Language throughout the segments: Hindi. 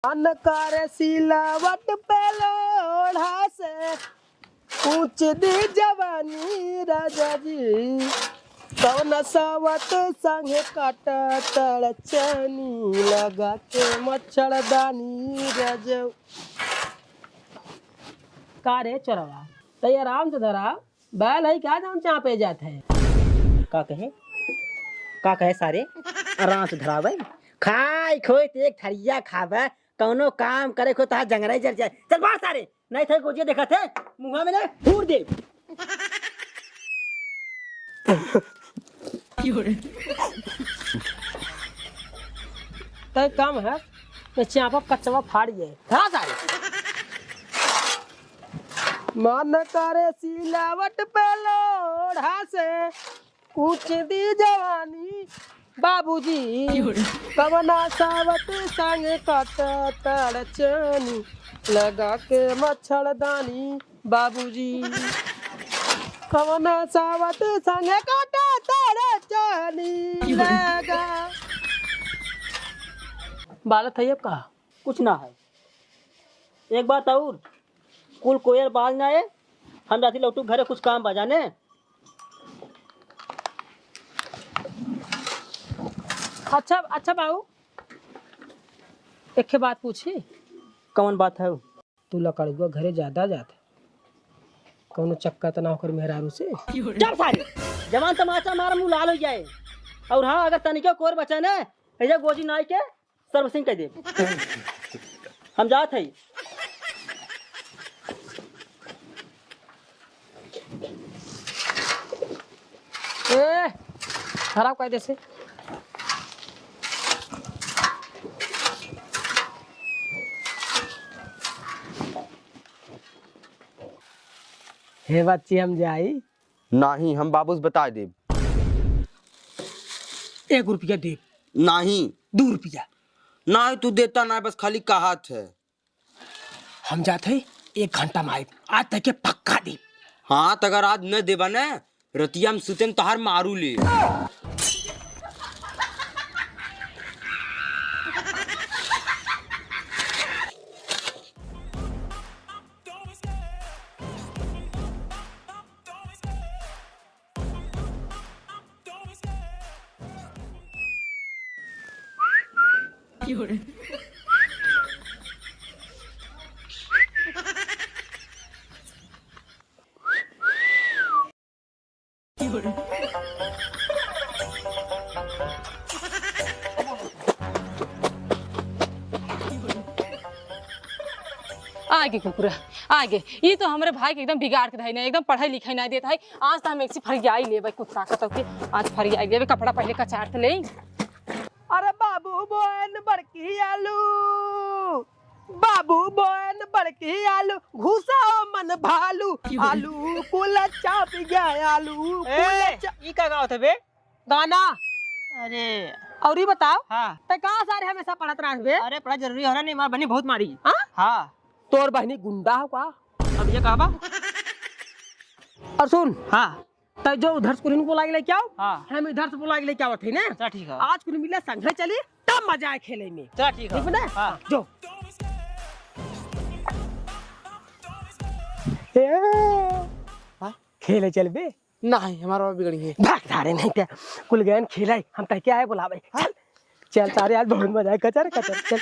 मन कर सिलावट पे लोढ़ा से पूछ दी जवानी राजा जी कौन सावत संग काट तड़चनी लगा के मच्छरदानी राजा। का रे चोरवा तई आराम से धरा बैल है क्या जान चाह पे जाते हैं। का कहे सारे आराम से धरावे खाई खोई एक थरिया खावे कौनो काम करे को ता जंगराई जर जाए। चल बाहर सारे नहीं थे गोजिया देखा थे मुंह में ने फूर दे। तय काम है तो चापा कचवा फाड़ जाए धरा सारे। मन करे सिलावट पे लोढ़ा से पूछ दी जवानी बाबूजी कवना सावत संग कट तड़चनी लगा के मच्छरदानी बाबूजी कवना सावत संग कट तड़चनी लगा। बालत है का कुछ ना है। एक बात और कुल कोयल बाल ना है हम जाती लौटू घरे कुछ काम बजाने। अच्छा बाबू एक बात पूछी। कौन बात है? तू लकड़ुआ घरे ज्यादा जाते कौनो चक्का तो ना होकर मेहरारू से। चल सारी जवान तमाचा मारा मुंह लाल हो जाए। और हाँ अगर तनिके कोर बचा ने ऐसा गोजी नाई के सर्विसिंग कर दे। हम जात है। खराब कायदे से हे बच्ची हम जाई नहीं हम बाबूस बता दे। 1 रुपया दे नहीं 2 रुपया नहीं तू देता ना बस खाली कहात है। हम जाते 1 घंटा में आए आज तक के पक्का दे। हाँ तो अगर आज न देबा न रतिया में सुते तहार मारू ले। आगे कुकुरा आगे ये तो हमारे भाई के एकदम बिगाड़ के धाई ना एकदम पढ़ाई लिखाई ना देता है। आज तो हम एक फरियाई ले कुत्ता का तो आज फरियाई ले कपड़ा पहले का चाट ले। अरे बाबू बोन बड़की आलू बाबू बोन बड़की आलू घुसा मन भालू आलू कुल चाप गया आलू ई का गाँव थे बे गाना। अरे और ये बताओ हाँ तो कहाँ सारे हमेशा पढ़त रह बे। अरे बड़ा जरूरी हो रहा नहीं मार बनी बहुत मारी। हाँ हाँ तोर बहनी गुंडा हो का। अब ये कहा और सुन हाँ तो जो उधर से कुछ बुला के लेके आओ हाँ हम इधर से बुला के लेके आओ थे ना। चल ठीक है। आज कुछ मिले संघे चली तब मजा आए खेले में। चल ठीक है। ठीक है हाँ जो खेले चल बे। नहीं हमारा बिगड़ी है। भाग सारे नहीं थे कुल गए खेले हम तक क्या है बुलावे। चल चल सारे आज बहुत मजा आए कचर कचर चल।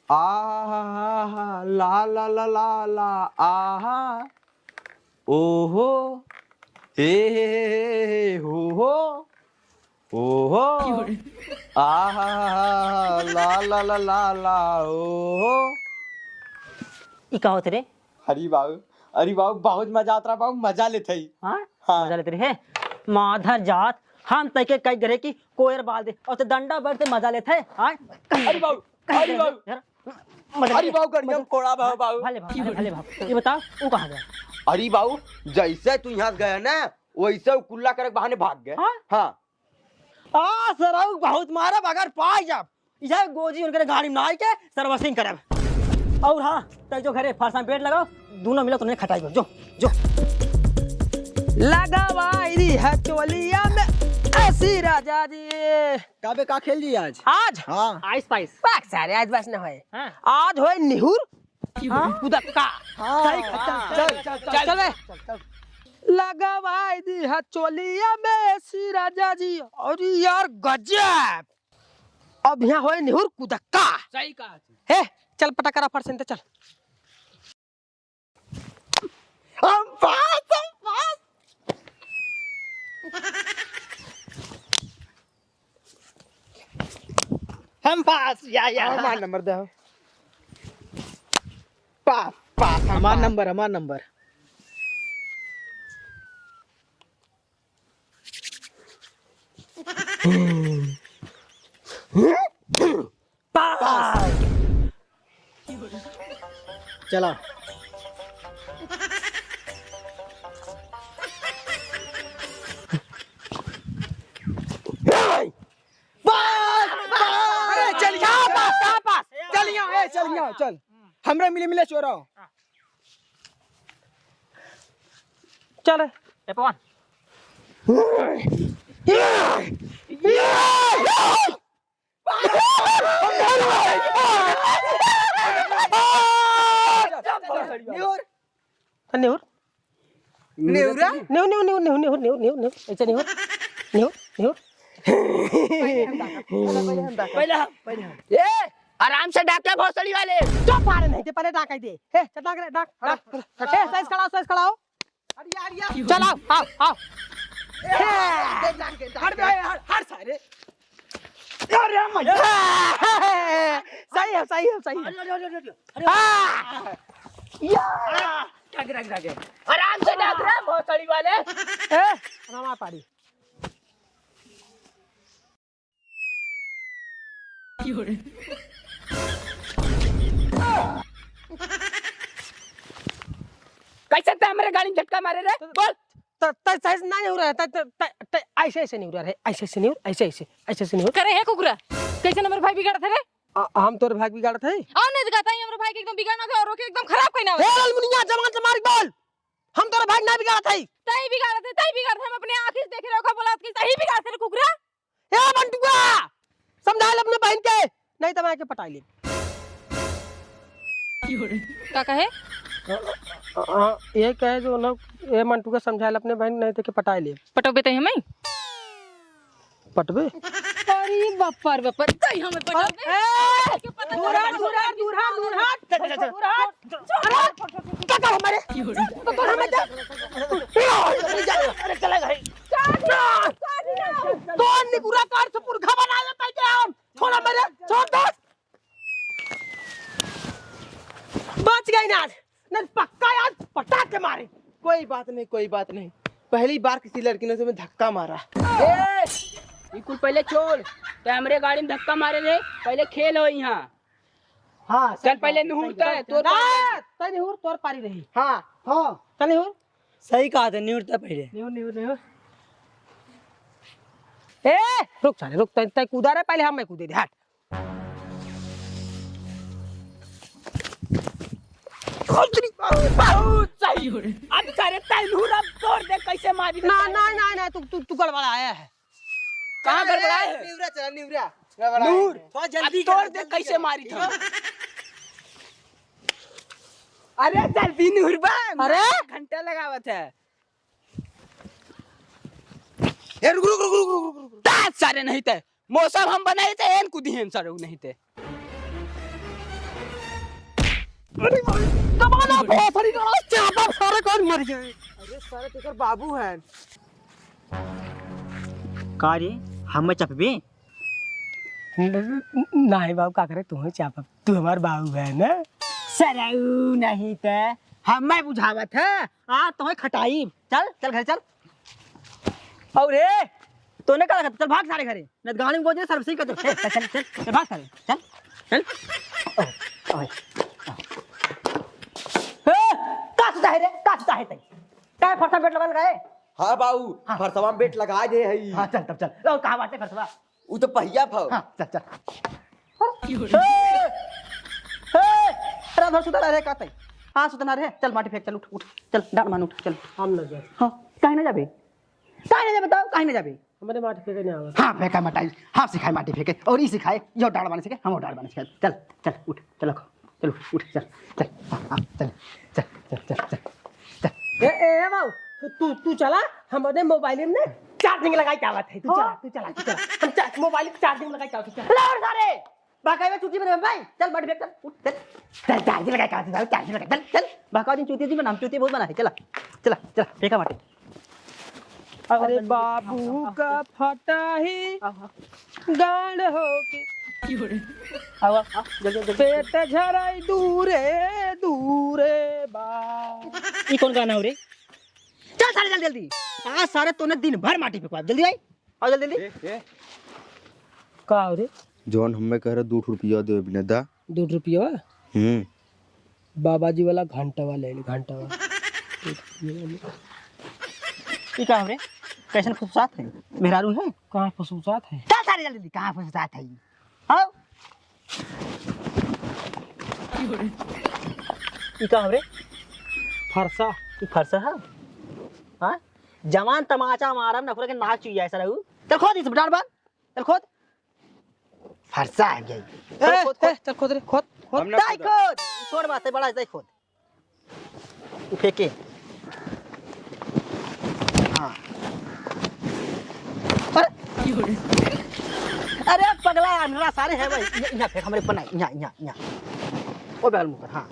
आहा ला ला ला ला ला आहा ओहो हे हो ओहो आहा ला ला ला ला ला ओहो। ई का होत रे? अरे बाबू बहुत मजा आता बाबू मजा लेते ही। हाँ हाँ मजा लेते रहे माधर जात हम तके कई गरे की कोयर बाल दे और तो डंडा बैठते मजा लेते है। हाँ अरे बाबू करियम कोड़ा बाबू भले भाव ये बता वो कहाँ गया? अरे बाबू जैसे तू यहाँ गया ना वैसे वो कुल्ला करे बहाने भाग गए। हाँ? हाँ सराउ बहुत मारा बगर पाई जब इधर गोजी उनके गाड़ी में आई के सर्विसिंग करब। और हाँ तो जो घरे फरसा पेड़ लगाओ दोनों मिला तुमने खटाई जो जो लगावाई है चोलिया में ऐसी राजा जी काबे का खेल जी आज? आज हाँ आइस पाइस बाक सारे आज बस न होए हाँ। आज होए निहुर कुदक्का हाँ, चल बे लगवाई दी है चोलिया में ऐसी राजा जी और यार गजब अब यहाँ होए निहुर कुदक्का सही कहा हे चल पटा करा फट से चल हम पास हम पास या हमारा नंबर दे पास पास हमारा नंबर चलो चल हमरा मिले चोरा चल ए पवन निहुर नेवरा निहुर ऐसे निहुर ए आराम से डाक ले भोसड़ी वाले। चुप मारे नहीं थे पहले डाक दे हे चल डाक रे डाक हे साइज खड़ा हो चल आओ हर सारे सही है आराम से डाक रहे भोसड़ी वाले। रमा पाड़ी कैसे ते हमारे गाड़ी में झटका मारे रे बोल। साइज नहीं हो रहा है ऐसे नहीं हो रहा है ऐसे नहीं हो करे है कुकुरा कैसे नंबर भाई बिगाड़ थे रे हम तोर भाग बिगाड़ थे आओ नहीं दिखाता है हमारे भाई के एकदम बिगाड़ना था और के एकदम खराब कहीं ना ए ललमुनिया जवान से मार बोल हम तोर भाग ना बिगाड़ थे तई बिगाड़ थे हम अपने आंखों से देख रहे हो का बोला कि सही बिगाड़ थे कुकुरा ए बंटुआ समझा ले अपने बहन के नहीं तो मैं के पटा ले का कहे ये कहे जो ना ये मंटू का समझा ले अपने बहन नहीं तो के पटा ले पटोबे तई हमें पटबे अरे बप्पर तई हमें पटोबे दूर हट क्या कर हमारे तो हमें अरे चला गए तो निकुरा कार से पुरखा बना लेता है क्या हम छोड़ा मेरे छोड़ दो बच गई ना नहीं पक्का यार पटा के मारे कोई बात नहीं पहली बार किसी लड़की ने तुम्हें धक्का मारा ए बिल्कुल पहले छोड़ ते हमरे गाड़ी में धक्का मारे रे पहले खेल हो यहाँ। हाँ चल पहले नहुरता है तो तय निहुर तोर पारी रही हाँ चल निहुर सही कहा था निहुरता पहले निहुर ए रुक साले रुक तय कूदा रे पहले हम मैं कूदे दे हट बहुत सही अब सारे तैनूर अब तोड़ दे कैसे मारी ना तू गड़बड़ा आया है कहाँ गड़बड़ा है निहुरा चला निहुरा नूर थोड़ा अब जल्दी तोड़ दे कैसे मारी था। अरे जल्दी नूर बा अरे घंटा लगावत है ए रुक दांत सारे नहीं थे मौसम हम बनाए थे एन कुदी हैं सारे नहीं थे। दबाना भोसड़ी का चापा सारे कौन मर गए अरे सारे तेकर बाबू हैं का रे हम चपबे नहीं बाबू का करे तू चापा तू हमार बाबू है ना सरऊ नहीं ते हम मैं बुझावत है आ तो खटाई चल घर चल और रे तूने का चल भाग सारे घरे न गाड़ी में गोजे सर्विसिंग कर दो चल भाग सारे चल का सुता है तई काय फरसा बेट लगल गए हाँ बाबू फरसवा में बेट लगा दे हई। हां चल तब चल कहां बात है फरसा उ तो पहिया भाव। हां चल राधा सुता रे का तई हां सुतना रे चल माटी फेंक चल उठ चल डाल मान उठ चल हम लग गए हां काहे ना जाबे बताओ काहे ना जाबे हमारे माटी फेंके नहीं आवा। हाँ फेंका मटाई, हाँ सिखाए माटी फेंके और ई सिखाए यो डाल बने सीखे, हम वो डाल बने सीखे। चल चल उठ, चलो चलो उठ, चल चल हाँ चल चल चल चल चल चल। ए बाबू तू चला, हमारे मोबाइल में चार्जिंग लगाई क्या बात है। तू चला हम मोबाइल में चार्जिंग लगाई क्या बात है। लाओ सारे बाकाई में चूती बने भाई, चल बैठ फेंक, चल उठ, चल चल चार्जिंग लगा क्या चल चार्जिंग लगा, चल चल बाकाई दिन चूती जी बना, चूती बहुत बना है। चला चला चला फेंका माटी। अरे बाबू का फटा ही गाड़ हो के आओ जल्दी जल्दी। पेट झराई दूरे दूरे बा। ये कौन गाना हो रे? चल सारे जल्दी जल्दी, आज सारे तूने दिन भर माटी फेंकवा, जल्दी आई आओ जल्दी जल्दी। का हो रे? जॉन हमें कह रहे 2 रुपया दे बिना दा। 2 रुपया बाबा जी वाला घंटा वाला ले, घंटा वाला। ये क्या हो रे? कैसन फुसफुसात है? मेहरारू है? कहाँ फसूसात है? चल सारे जल्दी जल्दी, कहाँ फुसफुसात है? आओ ये क्या हो रे? फरसा। ये फरसा है? हाँ जवान तमाचा मारम ना के नाक चुई ऐसा रहू। चल खोद इस डाल बन, चल खोद। फरसा है गई। चल खोद रे, खोद खोद। दाई खोद, छोड़ बात है, बड़ा दाई खोद। ये फेंके। हाँ अरे पगला अंधरा सारे है भाई, यहाँ फेंक हमारे पनाई, यहाँ यहाँ यहाँ ओ बैल मुकर। हाँ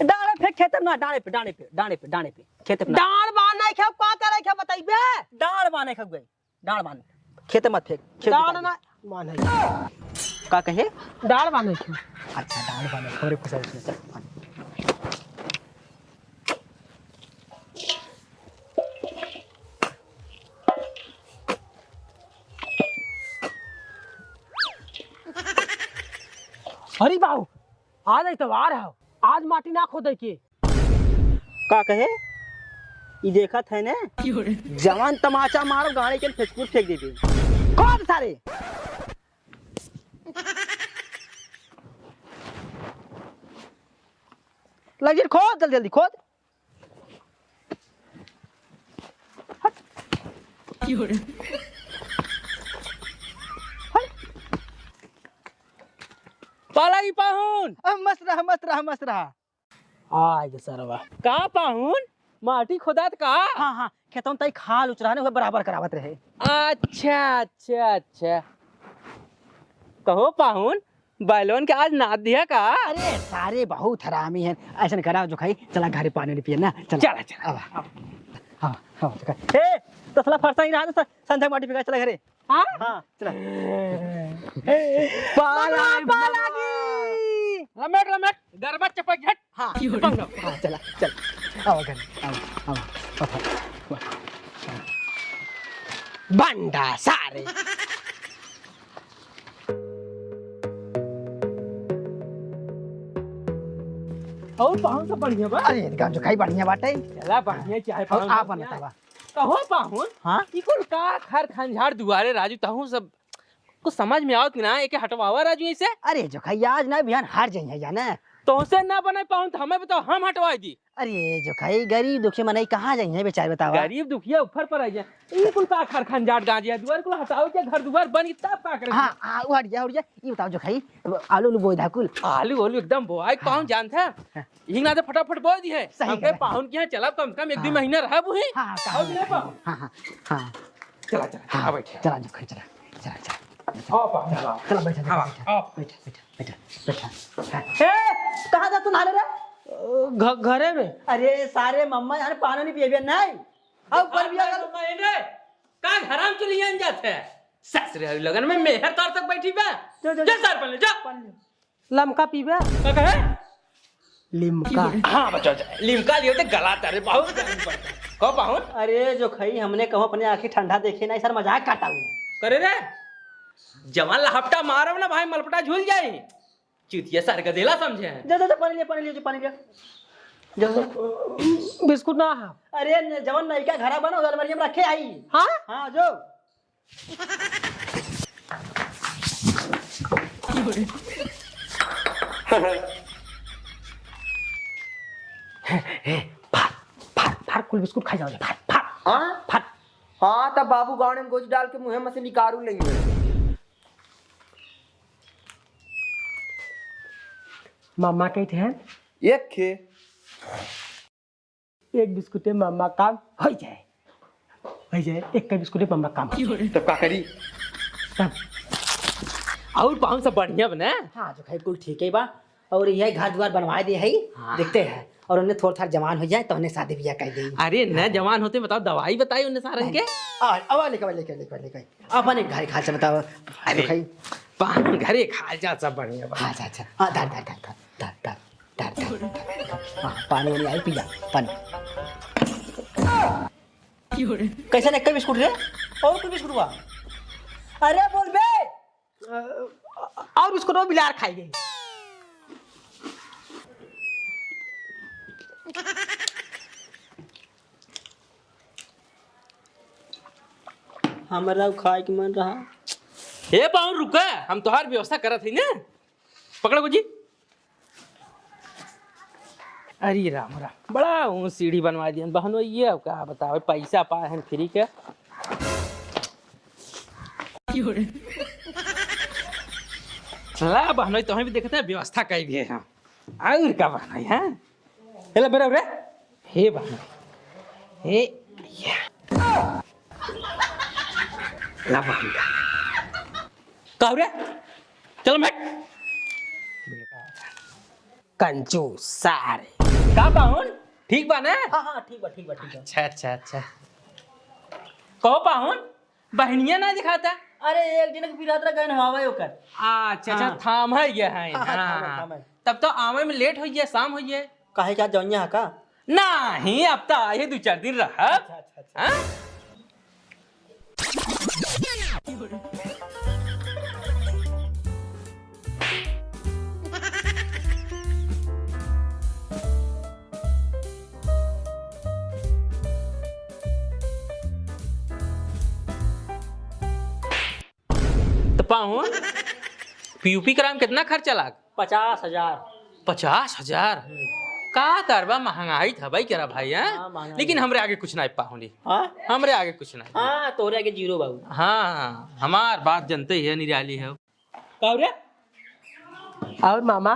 डाले फेंक खेत में ना, डाले पे डाले पे डाले पे डाले पे खेत में। डाल बान नहीं खाओ, का करे क्या बताइबे? डाल बाने खब गई, डाल बाने खेत मत फेंक, खेत डाल में ना मान है। का कहे? डाल बान नहीं खाओ। अच्छा डाल बाने खबरे खुश है उसमें। चल अरे बाबू आज इतवार है, आज माटी ना खोदे के। का कहे? ये देखा था ने जवान तमाचा मारो गाड़ी के फेसबुक फेंक देबे। खोद सारे लगी खोद, जल्दी जल्दी खोद। पाला की पाहुन मस्त रहा मस्त रहा मस्त रहा। आय गे सरवा का पाहुन माटी खोदात का? हाँ हाँ खेतों में तई खाल उचरा ने बराबर करावत रहे। अच्छा अच्छा अच्छा कहो पाहुन बैलोन के आज नाद दिया का? अरे सारे बहुत हरामी हैं, ऐसा करा जो खाई चला घरे पानी नहीं पिए ना। चला चला चला अब हाँ हाँ ए तो साला फरसा ही रहा तो संध्या माटी फेंका, चला घरे। हाँ हाँ चला पाला पाला लमेट लमेट गरबा चपक झट। हाँ हाँ चला चल आओ घरे आओ आओ। बंडा सारे। और पाहुन सब बढ़िया बा? अरे गांव जो खाई बढ़िया बाटे। चला बढ़िया चाहे और पाहुन आप बढ़िया। बनता बा। कहो पाहुन हाँ ई कुल का खर खंझाड़ दुआरे राजू ताहू सब कुछ समझ में आवत ना एके हटवावा राजू ऐसे? अरे जो खाई आज ना बिहान हार जाइए जाना। तोहसे ना बने पाहुन तो हमें बताओ, हम हटवाई दी। अरे जो खाई गरीब दुखी मनाई कहाँ जाइए बेचारे बताओ। गरीब दुखिया ऊपर पर आ जाए ई कुल का खर खंझाड़ गांजिया दुआर कुल हटाओ के घर दुआर बन तब का करे? हाँ हाँ उड़ जा ये बताओ जो खाई आलू उलू बोई धा कुल। आलू आलू एकदम बोआई पाहुन जानता है हिंगना तो फटाफट बो दी है। सही हमके कहा। पाहुन के यहाँ चला कम से कम 1-2 महीना रहा बुही। हाँ आओ कि नहीं पाहुन? हाँ हाँ हाँ चला चला हाँ आ बैठ चला जो खाई चला चला चला आओ पाहुन चला चला बैठा आओ बैठा आओ बैठा बैठा बैठा बैठा। ए कहाँ जा तू नहाने रे? घरे में। अरे सारे मम्मा यार पानी नहीं पिए नहीं। अब पर भी अगर मैंने का घराम चली जान जाते है ससुर लगन में मेहर तार तक बैठी बा। जो जा सर पहले जा लमका पीबे? का कहे? लिमका। हां बच्चा लिमका लियो ते गला तारे बहुत गर्मी पड़ता है। कहो पाहुन अरे जो खाई हमने कहो अपने आंखें ठंडा देखे ना सर मजाक काटा हूँ। करे रे जवान लहपटा मारब ना भाई मलपटा झूल जाई चुतिया सर का देला समझे हैं। जा पानी ले पानी ले जो बिस्कुट ना है? अरे जवन नहीं का घरा बनो अलमारी में रखे आई। हाँ हाँ जो फाड़ कुल बिस्कुट खा जाओ फाड़ फाड़ हाँ फाड़। हाँ तब बाबू गाँव में गोज डाल के मुँह में से निकालू लेंगे। मामा कहते हैं एक खे एक बिस्कुटे मामा काम हो जाए एक का बिस्कुटे मामा काम हो जाए। तब का करी? तब और पाहुन सब बढ़िया बने। हाँ जो खाई कुल ठीक है बा। और यही घर द्वार बनवा दे है देखते हैं। और उन्हें थोड़ा थोड़ा जवान हो जाए तो उन्हें शादी ब्याह कर देंगे। अरे न जवान होते बताओ दवाई बताई उन्हें सारन के। अब लेकर अपन एक घर खा से बताओ। अरे खाई पाहुन घरे खा जा सब बढ़िया बा। अच्छा हाँ धर हाँ पानी वानी आई पिया पानी। कैसे एक बिस्कुट रे और कोई बिस्कुट हुआ? अरे बोल बे और बिस्कुट वो बिलार खाएंगे। हमारा खाए के मन रहा। हे पाहुन रुका हम तोहार व्यवस्था करत हई ना। पकड़ो गुजी। अरे राम राम बड़ा ऊंच सीढ़ी बनवा दिया बहनों। ये अब का बताओ पैसा पाए हैं फ्री के। चला बहनों तुम्हें भी देखते हैं व्यवस्था कर दिए हैं। और का बहनों है हेला बेरा रे। हे बहनों हे ला बहन का रे चल मैं कंजूस सारे। का पाहुन ठीक बा ना? हाँ ठीक बा अच्छा कहो पाहुन बहनिया ना दिखाता। अरे एक दिन बिरादरा गए हवा ओकर। अच्छा थाम है ये है। हाँ, हाँ। थाम है। तब तो आवे में लेट हो जाए शाम हो जाए। काहे क्या जौनिया का? नहीं अब तो आए 2-4 दिन रहा। हाँ? तो पाहुन पीयूपी कराम कितना खर्चा लाग? 50,000। 50,000 का करबा महंगाई था भाई करा भाई है। हाँ, महंगाई लेकिन हमरे आगे कुछ नहीं पाहुनी। हाँ हमरे आगे कुछ नहीं। हाँ तोरे आगे जीरो बाबू। हाँ हमार बात जनते ही है निराली है। रे और मामा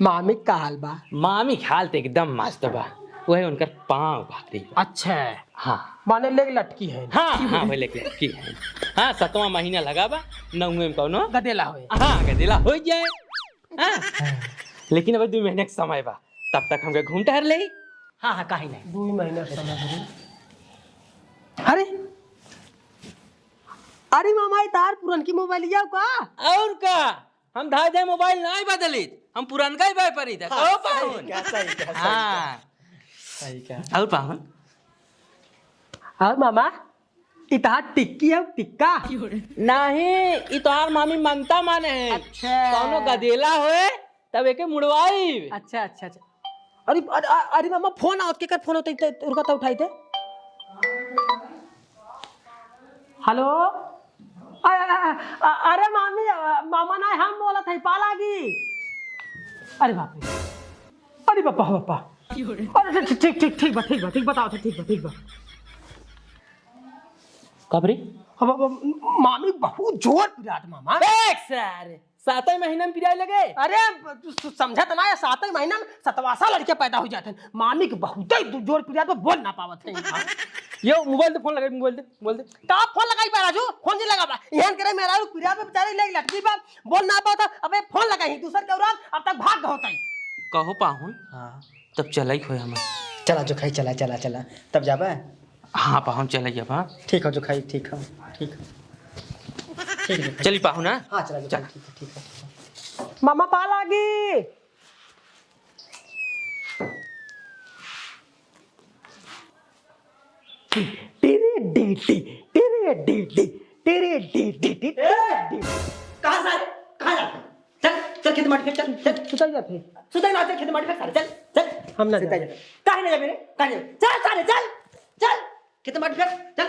मामी का हाल बा? मामी हाल तो एकदम मस्त बा। वही उनकर पाँव भागरी बा। अच्छा हाँ माने लेग लटकी है। हाँ वही लेके की है। हाँ 7वां महीना लगा बा 9वें में कौनो गदेला होए। हाँ गदिला हो जाए। हाँ लेकिन अब 2 महीने का समय बा तब तक हमके घूम टहर ले। हाँ काहे नहीं 2 महीना समय भरी। अरे मामा तार पुरन की मोबाइल लिया का? और का हम धा दे मोबाइल नहीं बदलित हम पुरानका ही बाय परी था। कहो पाहुन। हाँ और पाहुन और मामा इतार टिक्की है टिक्का? नहीं ई तोहार मामी मनता माने है। अच्छा कौनो गदेला होए तब एके मुड़वाई। अच्छा अरे मामा फोन आवत के कर फोन होते उनका तो उठाई थे। हेलो अरे मामी मामा ना हम बोला था पालागी। अरे बाप रे अरे पापा अरे ठीक बताओ ठीक बा। कब रे? अब मामी बहुत जोर पिरात मामा। देख सारे 7वें महीने में पिराई लगे। अरे समझा तो ना 7वें महीना में 7वां लड़के पैदा हो जाते हैं। मामी के बहुत ही जोर पिरात में बोल ना पावत है। यो मोबाइल दे फोन लगा मोबाइल दे का फोन लगाई पा राजू फोन जी लगा बा यहां करे मेरा पिरात में बेचारे लेग लटकी बा बोल ना पाता। अबे फोन लगाई दूसर के औरत अब तक भाग होता है। कहो पाहुन हाँ तब चलाई खोए हम। चला जो खाई चला तब जाबे। हाँ पाहुन चलाई अब। हाँ ठीक हो जो खाई ठीक है चली पाहुन। हाँ चला जो ठीक है। मामा पालागी कहाँ जा चल खेत माटी चल सुताई जा फिर सुताई ना खेत माटी चल हम ना काहे ना जा मेरे चल खेत माटी चल